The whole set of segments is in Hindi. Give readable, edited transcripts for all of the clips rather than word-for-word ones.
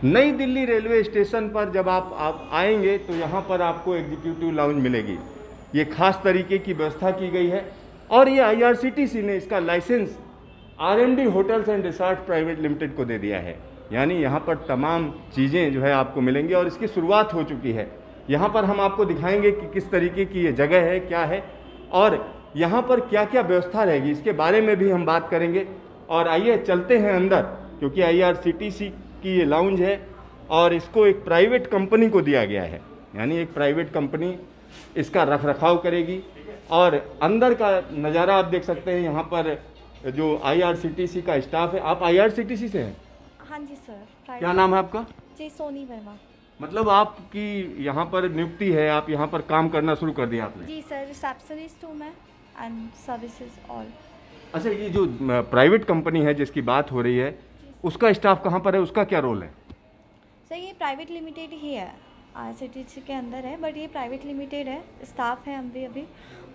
नई दिल्ली रेलवे स्टेशन पर जब आप आएंगे तो यहाँ पर आपको एग्जीक्यूटिव लाउंज मिलेगी। ये खास तरीके की व्यवस्था की गई है और ये आईआरसीटीसी ने इसका license RMD hotels and resort private limited को दे दिया है। यानी यहाँ पर तमाम चीज़ें जो है आपको मिलेंगी और इसकी शुरुआत हो चुकी है। यहाँ पर हम आपको दिखाएंगे कि किस तरीके की ये जगह है, क्या है और यहाँ पर क्या क्या व्यवस्था रहेगी, इसके बारे में भी हम बात करेंगे। और आइए चलते हैं अंदर, क्योंकि आईआरसीटीसी की ये लाउंज है और इसको एक प्राइवेट कंपनी को दिया गया है। यानी एक प्राइवेट कंपनी इसका रख रखाव करेगी और अंदर का नज़ारा आप देख सकते हैं। यहाँ पर जो आईआरसीटीसी का स्टाफ है, आप आईआरसीटीसी से हैं? हाँ जी सर। क्या नाम है आपका? जी सोनी वर्मा। मतलब आपकी यहाँ पर नियुक्ति है, आप यहाँ पर काम करना शुरू कर दिया आपने? जी सर, रिसेप्शनिस्ट हूँ मैं एंड सर्विसेज ऑल। अच्छा, ये जो प्राइवेट कंपनी है जिसकी बात हो रही है, उसका स्टाफ कहाँ पर है, उसका क्या रोल है? सर ये प्राइवेट लिमिटेड ही है, आईआरसीटीसी के अंदर है, बट ये प्राइवेट लिमिटेड है। स्टाफ है हम भी अभी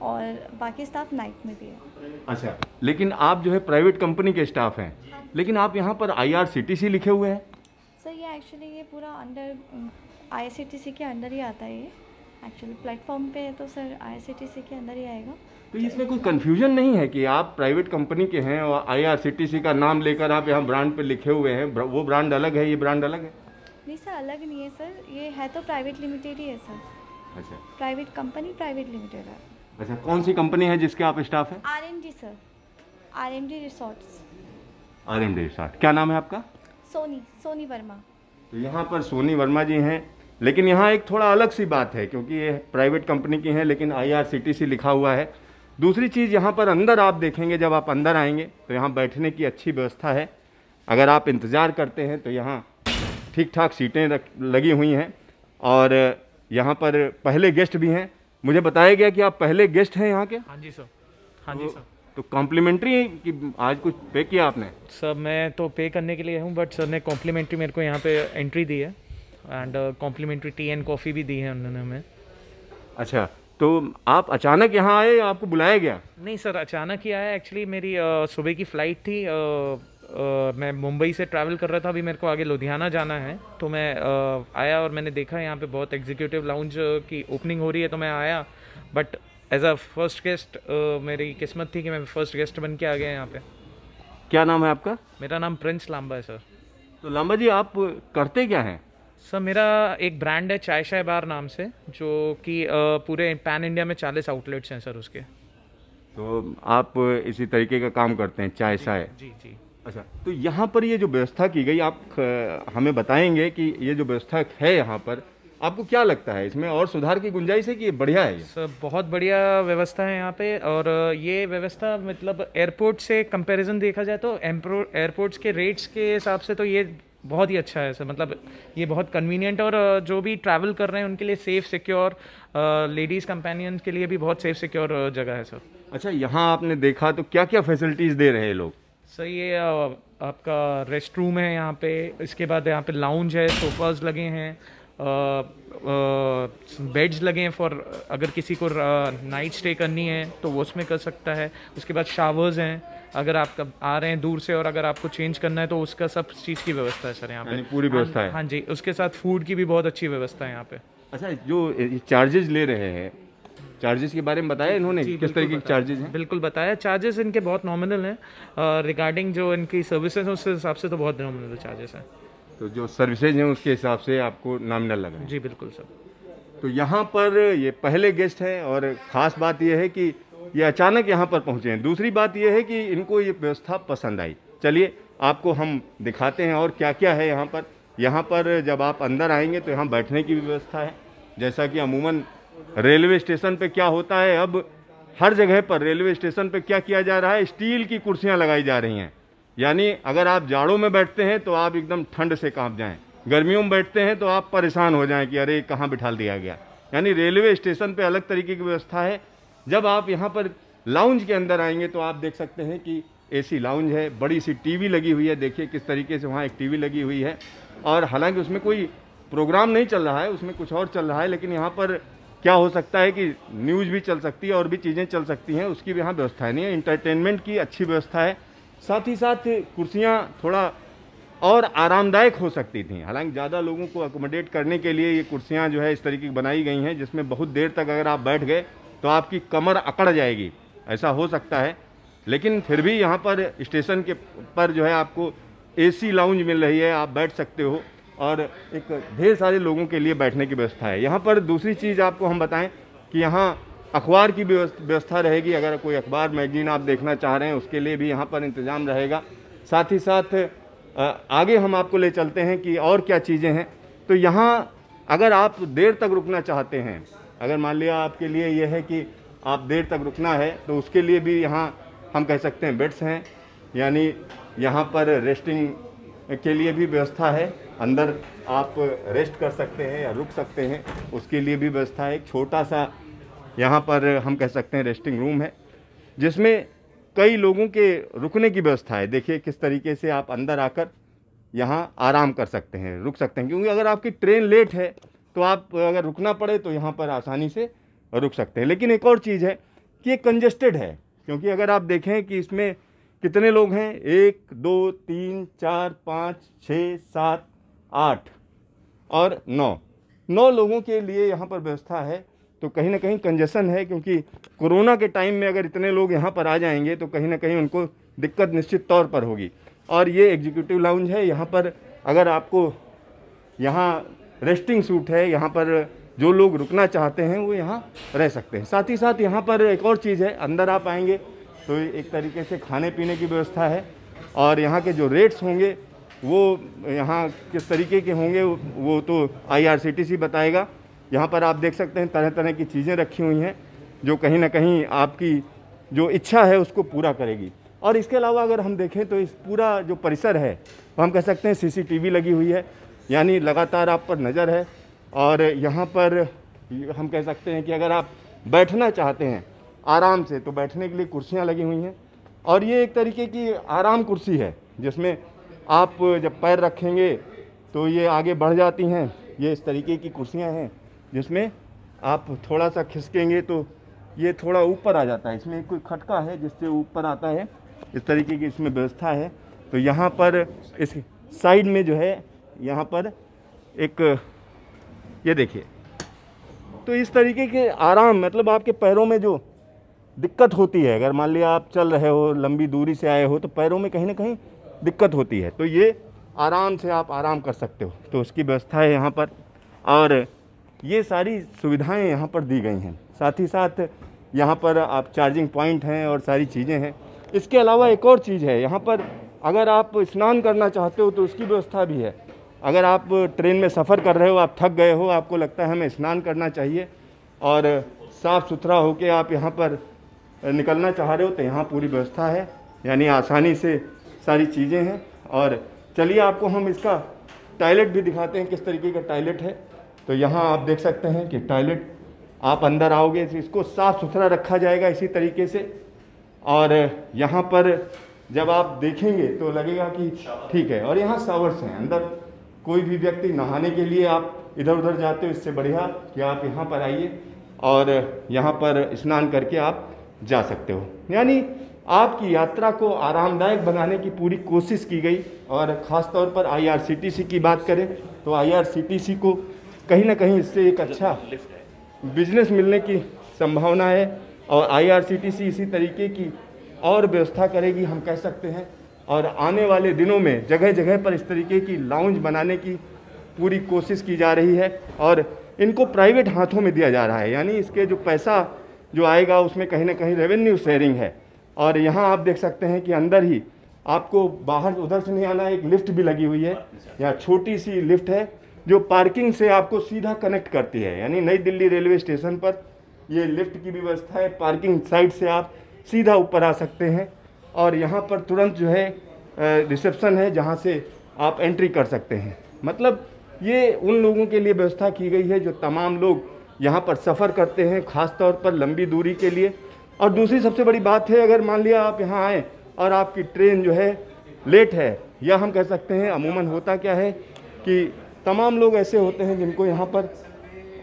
और बाकी स्टाफ नाइट में भी है। अच्छा, लेकिन आप जो है प्राइवेट कंपनी के स्टाफ हैं, लेकिन आप यहाँ पर आईआरसीटीसी लिखे हुए हैं? सर ये एक्चुअली ये पूरा अंडर आईआरसीटीसी के अंदर ही आता है। ये एक्चुअली प्लेटफॉर्म पे है तो सर आईआरसीटीसी के अंदर ही आएगा। तो इसमें कोई कंफ्यूजन नहीं है कि आप प्राइवेट कंपनी के हैं और आईआरसीटीसी का नाम लेकर आप यहाँ ब्रांड पे लिखे हुए हैं, वो ब्रांड अलग है, ये ब्रांड अलग है? नहीं सर, अलग नहीं है सर, ये है तो प्राइवेट लिमिटेड ही है सर। अच्छा, प्राइवेट कंपनी प्राइवेट लिमिटेड है। अच्छा, कौन सी कंपनी है जिसके आप स्टाफ हैं? RMD sir, RMD resorts. RMD resort. क्या नाम है आपका? सोनी वर्मा। तो यहाँ पर सोनी वर्मा जी हैं, लेकिन यहाँ एक थोड़ा अलग सी बात है, क्योंकि ये प्राइवेट कंपनी की है लेकिन आईआरसीटीसी लिखा हुआ है। दूसरी चीज़, यहाँ पर अंदर आप देखेंगे, जब आप अंदर आएंगे तो यहाँ बैठने की अच्छी व्यवस्था है। अगर आप इंतज़ार करते हैं तो यहाँ ठीक ठाक सीटें लगी हुई हैं और यहाँ पर पहले गेस्ट भी हैं। मुझे बताया गया कि आप पहले गेस्ट हैं यहाँ के? हाँ जी सर। हाँ जी सर। तो कॉम्प्लीमेंट्री कि आज कुछ पे किया आपने? सर मैं तो पे करने के लिए हूँ, बट सर ने कॉम्प्लीमेंट्री मेरे को यहाँ पे एंट्री दी है and complimentary tea and coffee भी दी है उन्होंने हमें। अच्छा, तो आप अचानक यहाँ आए या आपको बुलाया गया? नहीं सर, अचानक ही आया। एक्चुअली मेरी सुबह की फ़्लाइट थी। मैं मुंबई से ट्रैवल कर रहा था, अभी मेरे को आगे लुधियाना जाना है, तो मैं आया और मैंने देखा यहाँ पे बहुत एग्जीक्यूटिव लाउंज की ओपनिंग हो रही है, तो मैं आया। But as a first guest मेरी किस्मत थी कि मैं फर्स्ट गेस्ट बन के आ गया यहाँ पे। क्या नाम है आपका? मेरा नाम प्रिंस लांबा है सर। तो लांबा जी, आप करते क्या हैं? सर मेरा एक ब्रांड है चाय शाय बार नाम से, जो कि पूरे पैन इंडिया में 40 आउटलेट्स हैं सर उसके। तो आप इसी तरीके का काम करते हैं, चाय शाय? जी जी। अच्छा, तो यहाँ पर ये जो व्यवस्था की गई, आप हमें बताएंगे कि ये जो व्यवस्था है यहाँ पर, आपको क्या लगता है इसमें और सुधार की गुंजाइश है कि ये बढ़िया है? ये सर बहुत बढ़िया व्यवस्था है यहाँ पे। और ये व्यवस्था मतलब एयरपोर्ट से कंपैरिजन देखा जाए तो एयरपोर्ट्स के रेट्स के हिसाब से तो ये बहुत ही अच्छा है सर। मतलब ये बहुत कन्वीनियंट और जो भी ट्रैवल कर रहे हैं उनके लिए सेफ़ सिक्योर, लेडीज़ कंपेनियन के लिए भी बहुत सेफ़ सिक्योर जगह है सर। अच्छा, यहाँ आपने देखा तो क्या क्या फैसिलिटीज़ दे रहे हैं लोग? सर ये आपका रेस्ट रूम है यहाँ पे, इसके बाद यहाँ पे लाउंज है, सोफाज लगे हैं, बेड्स लगे हैं फॉर अगर किसी को नाइट स्टे करनी है तो वो उसमें कर सकता है। उसके बाद शावर्स हैं, अगर आप आ रहे हैं दूर से और अगर आपको चेंज करना है तो उसका सब चीज़ की व्यवस्था है सर यहाँ पे। पूरी व्यवस्था है? हाँ जी, उसके साथ फूड की भी बहुत अच्छी व्यवस्था है यहाँ पे। अच्छा, जो चार्जेस ले रहे हैं, चार्जेस के बारे में बताया इन्होंने, किस तरीके के चार्जेस हैं? बिल्कुल बताया। चार्जेस इनके बहुत नॉमिनल हैं, रिगार्डिंग जो इनकी सर्विसेज हैं उस हिसाब से तो बहुत नॉमिनल चार्जेस हैं। तो जो सर्विसेज हैं उसके हिसाब से आपको नॉमिनल लगा है? जी बिल्कुल सर। तो यहाँ पर ये पहले गेस्ट हैं और ख़ास बात यह है कि ये अचानक यहाँ पर पहुँचे हैं। दूसरी बात यह है कि इनको ये व्यवस्था पसंद आई। चलिए आपको हम दिखाते हैं और क्या क्या है यहाँ पर। यहाँ पर जब आप अंदर आएंगे तो यहाँ बैठने की भी व्यवस्था है। जैसा कि अमूमन रेलवे स्टेशन पे क्या होता है, अब हर जगह पर रेलवे स्टेशन पे क्या किया जा रहा है, स्टील की कुर्सियाँ लगाई जा रही हैं। यानी अगर आप जाड़ों में बैठते हैं तो आप एकदम ठंड से कांप जाएं, गर्मियों में बैठते हैं तो आप परेशान हो जाएं कि अरे कहाँ बिठा दिया गया। यानी रेलवे स्टेशन पे अलग तरीके की व्यवस्था है। जब आप यहाँ पर लाउंज के अंदर आएंगे तो आप देख सकते हैं कि एसी लाउंज है, बड़ी सी टीवी लगी हुई है। देखिए किस तरीके से वहाँ एक टीवी लगी हुई है और हालांकि उसमें कोई प्रोग्राम नहीं चल रहा है, उसमें कुछ और चल रहा है, लेकिन यहाँ पर क्या हो सकता है कि न्यूज़ भी चल सकती है और भी चीज़ें चल सकती हैं, उसकी भी यहाँ व्यवस्था नहीं है। इंटरटेनमेंट की अच्छी व्यवस्था है। साथ ही साथ कुर्सियाँ थोड़ा और आरामदायक हो सकती थी। हालांकि ज़्यादा लोगों को अकोमोडेट करने के लिए ये कुर्सियाँ जो है इस तरीके की बनाई गई हैं, जिसमें बहुत देर तक अगर आप बैठ गए तो आपकी कमर अकड़ जाएगी, ऐसा हो सकता है। लेकिन फिर भी यहाँ पर स्टेशन के पर जो है आपको एसी लाउंज मिल रही है, आप बैठ सकते हो और एक ढेर सारे लोगों के लिए बैठने की व्यवस्था है। यहाँ पर दूसरी चीज़ आपको हम बताएं कि यहाँ अखबार की व्यवस्था रहेगी। अगर कोई अखबार मैगजीन आप देखना चाह रहे हैं उसके लिए भी यहाँ पर इंतज़ाम रहेगा। साथ ही साथ आगे हम आपको ले चलते हैं कि और क्या चीज़ें हैं। तो यहाँ अगर आप देर तक रुकना चाहते हैं, अगर मान लिया आपके लिए यह है कि आप देर तक रुकना है, तो उसके लिए भी यहाँ हम कह सकते हैं बेड्स हैं, यानी यहाँ पर रेस्टिंग के लिए भी व्यवस्था है। अंदर आप रेस्ट कर सकते हैं या रुक सकते हैं, उसके लिए भी व्यवस्था है। एक छोटा सा यहाँ पर हम कह सकते हैं रेस्टिंग रूम है, जिसमें कई लोगों के रुकने की व्यवस्था है। देखिए किस तरीके से आप अंदर आकर यहाँ आराम कर सकते हैं, रुक सकते हैं, क्योंकि अगर आपकी ट्रेन लेट है तो आप अगर रुकना पड़े तो यहाँ पर आसानी से रुक सकते हैं। लेकिन एक और चीज़ है कि ये कंजेस्टेड है, क्योंकि अगर आप देखें कि इसमें कितने लोग हैं, 1 2 3 4 5 6 7 8 और 9 लोगों के लिए यहाँ पर व्यवस्था है। तो कहीं ना कहीं कंजेशन है, क्योंकि कोरोना के टाइम में अगर इतने लोग यहाँ पर आ जाएंगे तो कहीं ना कहीं उनको दिक्कत निश्चित तौर पर होगी। और ये एग्जीक्यूटिव लाउंज है, यहाँ पर अगर आपको यहाँ रेस्टिंग सूट है, यहाँ पर जो लोग रुकना चाहते हैं वो यहाँ रह सकते हैं। साथ ही साथ यहाँ पर एक और चीज़ है, अंदर आप आएंगे तो एक तरीके से खाने पीने की व्यवस्था है, और यहाँ के जो रेट्स होंगे वो यहाँ किस तरीके के होंगे वो तो IRCTC बताएगा। यहाँ पर आप देख सकते हैं तरह तरह की चीज़ें रखी हुई हैं जो कहीं ना कहीं आपकी जो इच्छा है उसको पूरा करेगी। और इसके अलावा अगर हम देखें तो इस पूरा जो परिसर है वो हम कह सकते हैं CCTV लगी हुई है, यानी लगातार आप पर नज़र है। और यहाँ पर हम कह सकते हैं कि अगर आप बैठना चाहते हैं आराम से तो बैठने के लिए कुर्सियाँ लगी हुई हैं, और ये एक तरीके की आराम कुर्सी है जिसमें आप जब पैर रखेंगे तो ये आगे बढ़ जाती हैं। ये इस तरीके की कुर्सियाँ हैं जिसमें आप थोड़ा सा खिसकेंगे तो ये थोड़ा ऊपर आ जाता है, इसमें कोई खटका है जिससे ऊपर आता है, इस तरीके की इसमें व्यवस्था है। तो यहाँ पर इस साइड में जो है यहाँ पर एक ये देखिए, तो इस तरीके के आराम, मतलब आपके पैरों में जो दिक्कत होती है, अगर मान लिया आप चल रहे हो, लंबी दूरी से आए हो तो पैरों में कहीं ना कहीं दिक्कत होती है, तो ये आराम से आप आराम कर सकते हो, तो उसकी व्यवस्था है यहाँ पर। और ये सारी सुविधाएं यहाँ पर दी गई हैं। साथ ही साथ यहाँ पर आप चार्जिंग पॉइंट हैं और सारी चीज़ें हैं। इसके अलावा एक और चीज़ है, यहाँ पर अगर आप स्नान करना चाहते हो तो उसकी व्यवस्था भी है। अगर आप ट्रेन में सफ़र कर रहे हो, आप थक गए हो, आपको लगता है हमें स्नान करना चाहिए और साफ़ सुथरा होकर आप यहाँ पर निकलना चाह रहे हो तो यहाँ पूरी व्यवस्था है, यानी आसानी से सारी चीज़ें हैं। और चलिए आपको हम इसका टॉयलेट भी दिखाते हैं, किस तरीके का टॉयलेट है। तो यहाँ आप देख सकते हैं कि टॉयलेट आप अंदर आओगे तो इसको साफ़ सुथरा रखा जाएगा इसी तरीके से, और यहाँ पर जब आप देखेंगे तो लगेगा कि ठीक है। और यहाँ शावर्स हैं, अंदर कोई भी व्यक्ति नहाने के लिए आप इधर उधर जाते हो, इससे बढ़िया कि आप यहाँ पर आइए और यहाँ पर स्नान करके आप जा सकते हो। यानी आपकी यात्रा को आरामदायक बनाने की पूरी कोशिश की गई। और ख़ास तौर पर IRCTC की बात करें तो IRCTC को कहीं ना कहीं इससे एक अच्छा बिजनेस मिलने की संभावना है, और IRCTC इसी तरीके की और व्यवस्था करेगी हम कह सकते हैं। और आने वाले दिनों में जगह जगह पर इस तरीके की लाउंज बनाने की पूरी कोशिश की जा रही है, और इनको प्राइवेट हाथों में दिया जा रहा है, यानी इसके जो पैसा जो आएगा उसमें कहीं ना कहीं रेवेन्यू शेयरिंग है। और यहाँ आप देख सकते हैं कि अंदर ही आपको बाहर उधर से नहीं आना, एक लिफ्ट भी लगी हुई है, यहाँ छोटी सी लिफ्ट है जो पार्किंग से आपको सीधा कनेक्ट करती है, यानी नई दिल्ली रेलवे स्टेशन पर ये लिफ्ट की भी व्यवस्था है। पार्किंग साइड से आप सीधा ऊपर आ सकते हैं, और यहाँ पर तुरंत जो है रिसेप्शन है जहाँ से आप एंट्री कर सकते हैं। मतलब ये उन लोगों के लिए व्यवस्था की गई है जो तमाम लोग यहाँ पर सफ़र करते हैं, ख़ास तौर पर लंबी दूरी के लिए। और दूसरी सबसे बड़ी बात है, अगर मान लिया आप यहाँ आएँ और आपकी ट्रेन जो है लेट है, या हम कह सकते हैं अमूमन होता क्या है कि तमाम लोग ऐसे होते हैं जिनको यहाँ पर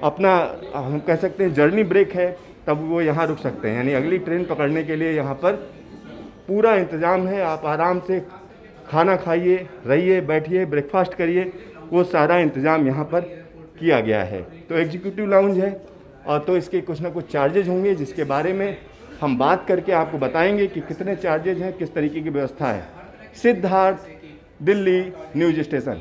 अपना हम कह सकते हैं जर्नी ब्रेक है, तब वो यहाँ रुक सकते हैं, यानी अगली ट्रेन पकड़ने के लिए यहाँ पर पूरा इंतज़ाम है। आप आराम से खाना खाइए, रहिए, बैठिए, ब्रेकफास्ट करिए, वो सारा इंतज़ाम यहाँ पर किया गया है। तो एग्जीक्यूटिव लाउंज है और तो इसके कुछ ना कुछ चार्जेज होंगे, जिसके बारे में हम बात करके आपको बताएंगे कि कितने चार्जेज हैं, किस तरीके की व्यवस्था है। Siddharth, Delhi news station.